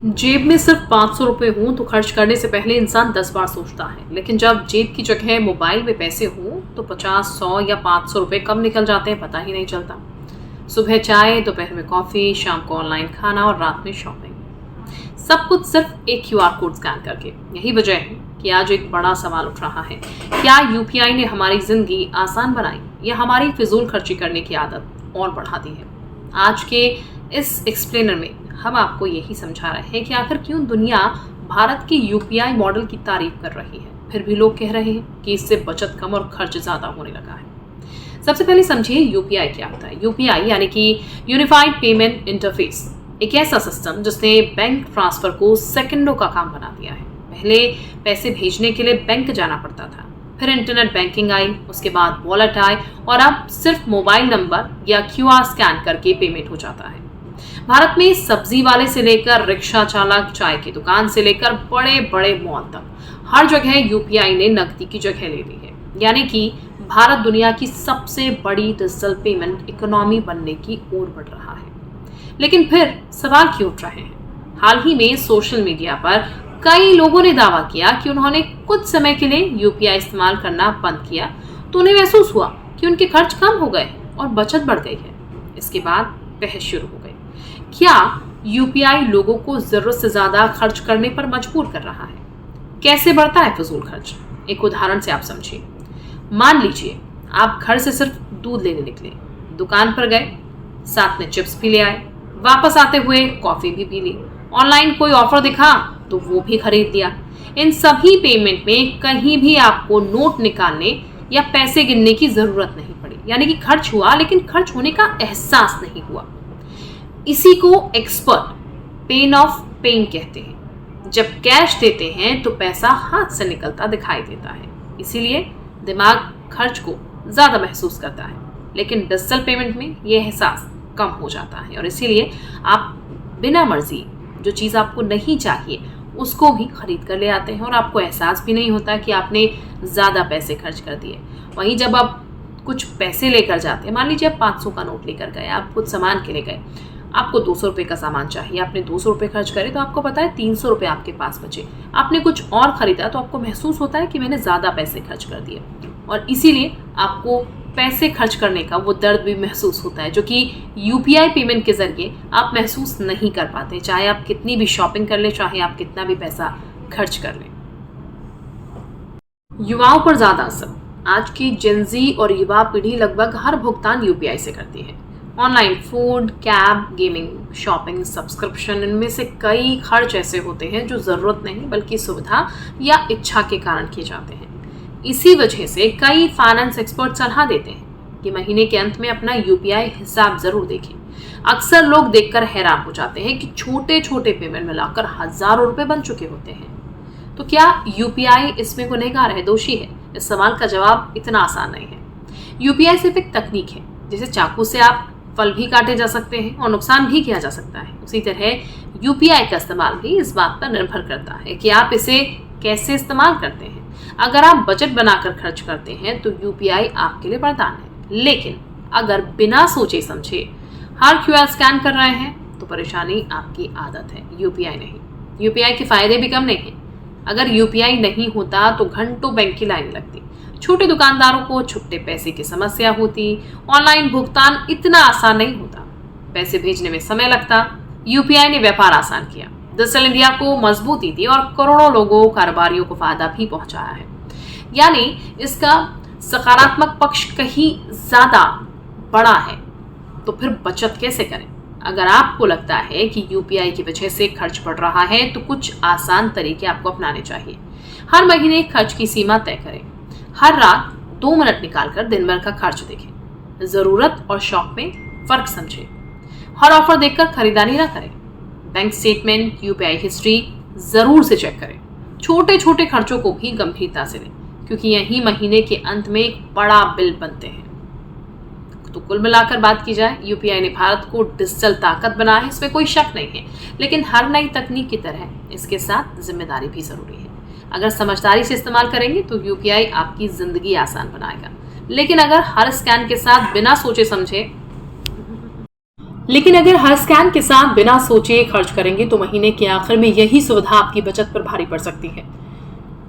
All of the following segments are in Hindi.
जेब में सिर्फ 500 रुपए हों तो खर्च करने से पहले इंसान 10 बार सोचता है, लेकिन जब जेब की जगह मोबाइल में पैसे हों तो 50, 100 या 500 रुपए कब निकल जाते हैं पता ही नहीं चलता। सुबह चाय, दोपहर में कॉफी, शाम को ऑनलाइन खाना और रात में शॉपिंग, सब कुछ सिर्फ एक क्यूआर कोड स्कैन करके। यही वजह है कि आज एक बड़ा सवाल उठ रहा है, क्या यूपीआई ने हमारी जिंदगी आसान बनाई या हमारी फिजूल खर्ची करने की आदत और बढ़ा दी है। आज के इस एक्सप्लेनर में हम आपको यही समझा रहे हैं कि आखिर क्यों दुनिया भारत के यूपीआई मॉडल की तारीफ कर रही है, फिर भी लोग कह रहे हैं कि इससे बचत कम और खर्च ज्यादा होने लगा है। सबसे पहले समझिए यूपीआई क्या होता है। यूपीआई यानी कि यूनिफाइड पेमेंट इंटरफेस, एक ऐसा सिस्टम जिसने बैंक ट्रांसफर को सेकंडों का काम बना दिया है। पहले पैसे भेजने के लिए बैंक जाना पड़ता था, फिर इंटरनेट बैंकिंग आई, उसके बाद वॉलेट आए और अब सिर्फ मोबाइल नंबर या क्यूआर स्कैन करके पेमेंट हो जाता है। भारत में सब्जी वाले से लेकर रिक्शा चालक, चाय की दुकान से लेकर बड़े बड़े मॉल तक हर जगह यूपीआई ने नकदी की जगह ले ली है। यानी कि भारत दुनिया की सबसे बड़ी डिजिटल पेमेंट इकोनॉमी बनने की ओर बढ़ रहा है। लेकिन फिर सवाल क्यों उठ रहे हैं? हाल ही में सोशल मीडिया पर कई लोगों ने दावा किया कि उन्होंने कुछ समय के लिए यूपीआई इस्तेमाल करना बंद किया तो उन्हें महसूस हुआ कि उनके खर्च कम हो गए और बचत बढ़ गई है। इसके बाद बहस शुरू हो गई, क्या यूपीआई लोगों को जरूरत से ज्यादा खर्च करने पर मजबूर कर रहा है? कैसे बढ़ता है फजूल खर्च? एक उदाहरण से आप समझिए। मान लीजिए आप घर से सिर्फ दूध लेने निकले, दुकान पर गए, साथ में चिप्स भी ले आए, वापस आते हुए कॉफी भी पी ली, ऑनलाइन कोई ऑफर दिखा तो वो भी खरीद लिया। इन सभी पेमेंट में कहीं भी आपको नोट निकालने या पैसे गिनने की जरूरत नहीं पड़ी। यानी कि खर्च हुआ लेकिन खर्च होने का एहसास नहीं हुआ। इसी को एक्सपर्ट पेन ऑफ पेन कहते हैं। जब कैश देते हैं तो पैसा हाथ से निकलता दिखाई देता है, इसीलिए दिमाग खर्च को ज्यादा महसूस करता है। लेकिन डिजिटल पेमेंट में यह एहसास कम हो जाता है और इसीलिए आप बिना मर्जी जो चीज़ आपको नहीं चाहिए उसको भी खरीद कर ले आते हैं और आपको एहसास भी नहीं होता कि आपने ज़्यादा पैसे खर्च कर दिए। वहीं जब आप कुछ पैसे लेकर जाते हैं, मान लीजिए आप 500 का नोट लेकर गए, आप कुछ सामान के लिए गए, आपको 200 रुपये का सामान चाहिए, आपने 200 रुपये खर्च करे तो आपको पता है 300 रुपये आपके पास बचे। आपने कुछ और खरीदा तो आपको महसूस होता है कि मैंने ज़्यादा पैसे खर्च कर दिए और इसीलिए आपको पैसे खर्च करने का वो दर्द भी महसूस होता है, जो कि यूपीआई पेमेंट के जरिए आप महसूस नहीं कर पाते, चाहे आप कितनी भी शॉपिंग कर ले, चाहे आप कितना भी पैसा खर्च कर लें। युवाओं पर ज़्यादा असर। आज की जेनजी और युवा पीढ़ी लगभग हर भुगतान यूपीआई से करती है। Online food, cab, gaming, shopping, subscription, इनमें से कई खर्च ऐसे होते हैं जो ज़रूरत नहीं बल्कि सुविधा या इच्छा के कारण किए जाते हैं। इसी वजह से कई फाइनेंस एक्सपर्ट सलाह देते हैं कि महीने के अंत में अपना यूपीआई हिसाब जरूर देखें। अक्सर लोग देखकर हैरान हो जाते हैं कि छोटे छोटे पेमेंट मिलाकर हजारों रुपए बन चुके होते हैं। तो क्या यूपीआई इसमें गुनहगार है, दोषी है? इस सवाल का जवाब इतना आसान नहीं है। यूपीआई सिर्फ एक तकनीक है, जैसे चाकू से आप फल भी काटे जा सकते हैं और नुकसान भी किया जा सकता है। उसी तरह यूपीआई का इस्तेमाल भी इस बात पर निर्भर करता है कि आप इसे कैसे इस्तेमाल करते हैं। अगर आप बजट बनाकर खर्च करते हैं तो यूपीआई आपके लिए वरदान है, लेकिन अगर बिना सोचे समझे हर क्यूआर स्कैन कर रहे हैं तो परेशानी आपकी आदत है, यूपीआई नहीं। यूपीआई के फायदे भी कम नहीं है। अगर यूपीआई नहीं होता तो घंटों बैंक की लाइन लगती, छोटे दुकानदारों को छुट्टे पैसे की समस्या होती, ऑनलाइन भुगतान इतना आसान नहीं होता, पैसे भेजने में समय लगता। यूपीआई ने व्यापार आसान किया, डिजिटल इंडिया को मजबूती दी और करोड़ों लोगों, कारोबारियों को फायदा भी पहुंचाया है। यानी इसका सकारात्मक पक्ष कहीं ज्यादा बड़ा है। तो फिर बचत कैसे करें? अगर आपको लगता है कि यूपीआई की वजह से खर्च बढ़ रहा है तो कुछ आसान तरीके आपको अपनाने चाहिए। हर महीने खर्च की सीमा तय करें। हर रात 2 मिनट निकालकर दिन भर का खर्च देखें। जरूरत और शौक में फर्क समझें। हर ऑफर देखकर खरीदारी ना करें। बैंक स्टेटमेंट, यूपीआई हिस्ट्री जरूर से चेक करें। छोटे छोटे खर्चों को भी गंभीरता से लें, क्योंकि यही महीने के अंत में एक बड़ा बिल बनते हैं। तो कुल मिलाकर बात की जाए, यूपीआई ने भारत को डिजिटल ताकत बनाया है, इसमें कोई शक नहीं है। लेकिन हर नई तकनीक की तरह इसके साथ जिम्मेदारी भी जरूरी है। अगर समझदारी से इस्तेमाल करेंगे तो यूपीआई आपकी जिंदगी आसान बनाएगा, लेकिन अगर हर स्कैन के साथ बिना सोचे समझे लेकिन अगर हर स्कैन के साथ बिना सोचे खर्च करेंगे तो महीने के आखिर में यही सुविधा आपकी बचत पर भारी पड़ सकती है।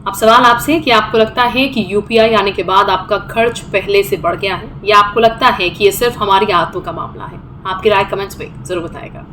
अब सवाल आपसे है कि आपको लगता है कि यूपीआई आने के बाद आपका खर्च पहले से बढ़ गया है, या आपको लगता है कि ये सिर्फ हमारी आदतों का मामला है? आपकी राय कमेंट्स में जरूर बताएगा।